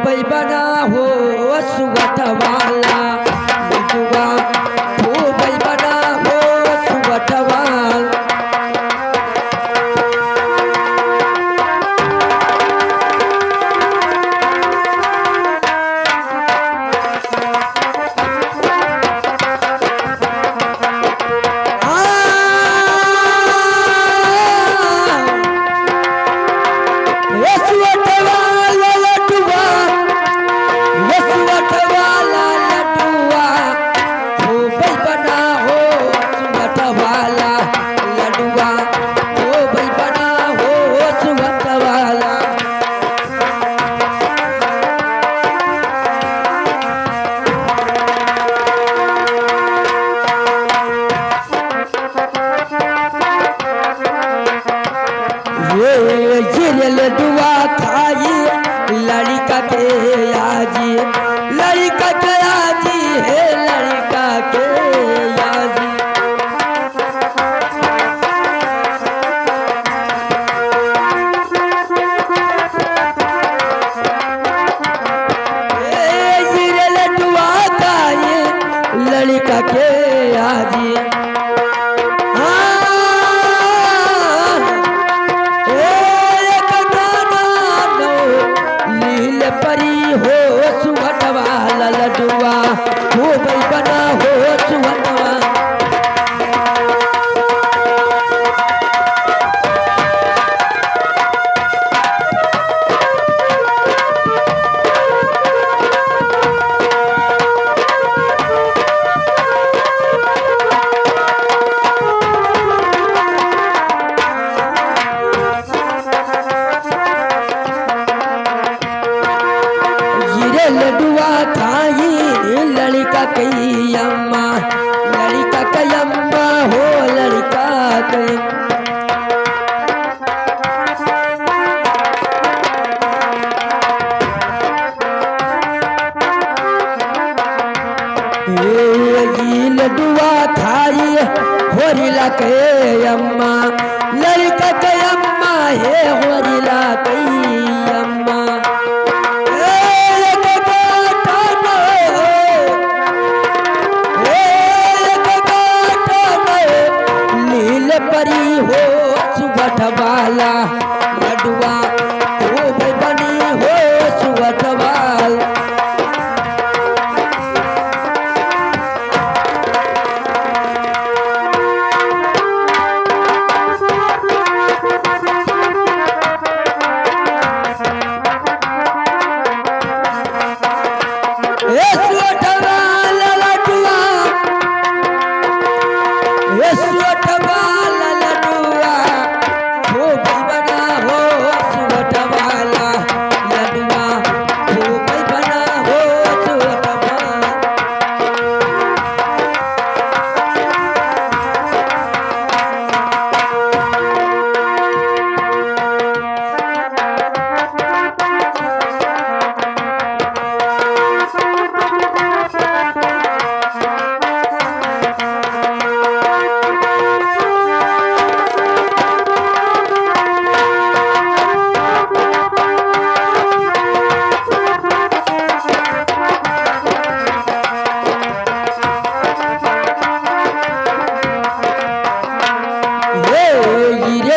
भाई बना हो सुगत वाला लडुआ हो भाई बना हो सुगत वाला। लडुआ खाई लड़का के आजी लड़का के आजी है लड़का के आजी। ये लडुआ खाई लड़का के आजी परी हो सुगत वाला लडुआ हो भाई बना हो सुगत वाला। लडुआ खाई लड़का कई अम्मा लड़का कई अम्मा हो लड़का कई। लडुआ खाई होरिला के अम्मा लड़का कई अम्मा है होरिला कई अम्मा। परी हो सुगत वाला लडुआ हो भाई बनी हो सुगत वाला। सुगत वाला लडुआ सुगत वाला लडुआ हो भाई बना हो सुगत वाला लडुआ हो भाई बना हो सुगत वाला।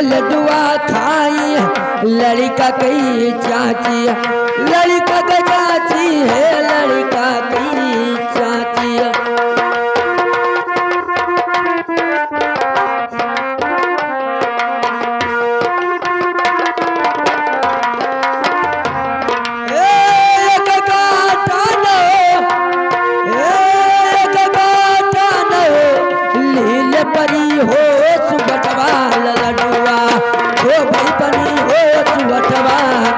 लडुआ खाई लड़का कई चाची लड़का का चाची है लड़का कई चाची। परी हो सुगत वाला लडुआ हो भाई बनी हो सुगत वाला।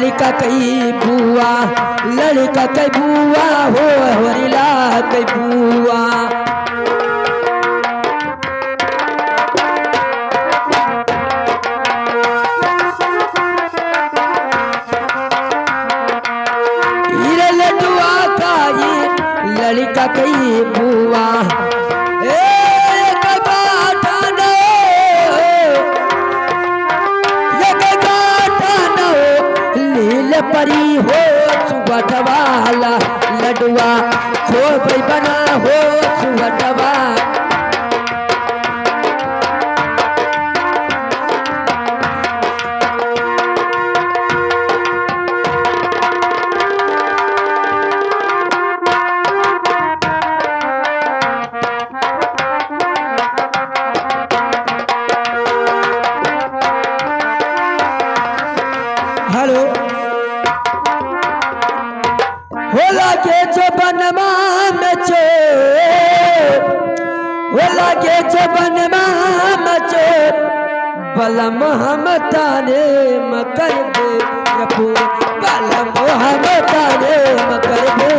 लड़का कई बुआ, लड़का कई बुआ हो हरिला कई बुआ। लड्डुआ खाई लड़का कई बुआ, परी हो सुबटवाला लडुआ खूब बना हो सुबटवा। हेलो लागे जो बनवा में चोर, वो लागे जो बनवा में चोर, बलम हम ताने मकर दे रखो, बलम हम ताने मकर दे।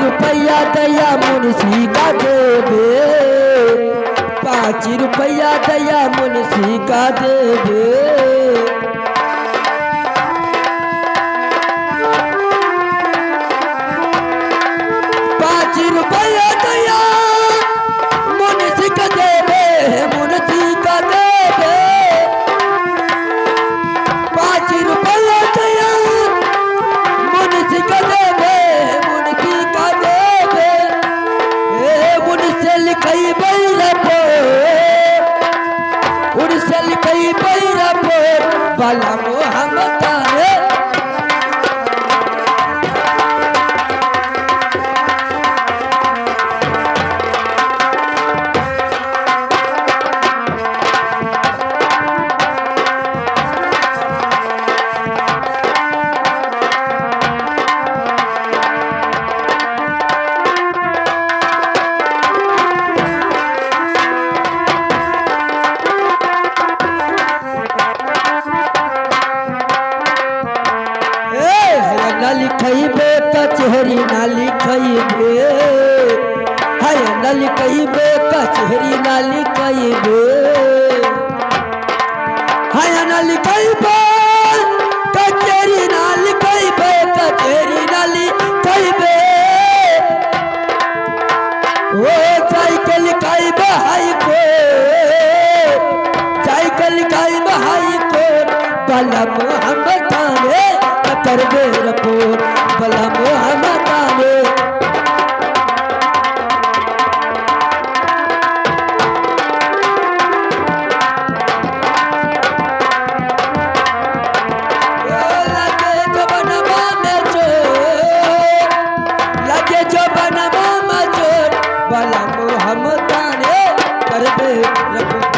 रुपया दया मुंशी का देवे, 5 रुपया दया मुंशी का देवे। 5 रुपया दया मुंशी का देवे, मुंशी का देवे। 5 रुपया दया मुंशी का देवे, लिखाई बैरपो, उड़से लिखाई बैरपो, बाला मोहम्मद तारे। लिखैबे कचहरी ना लिखैबे, हाय ना लिखैबे कचहरी ना लिखैबे, हाय ना लिखैबे कचहरी ना लिखैबे, कचहरी ना लिखैबे। ओ जाय के लिखैबे हाय को, जाय के लिखैबे हाय को, बलम हम ताने करबे रपोर, बला मोहम्मद ताने। लगे जो बनवा में चोर, लगे जो बनवा में चोर, बला मोहम्मद ताने करबे रपोर।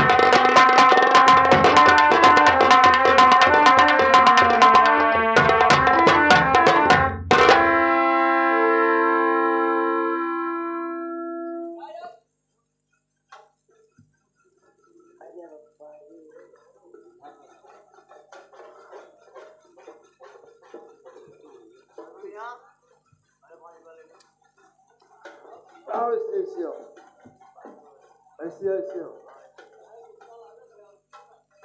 Ah, esse é o. Esse é o.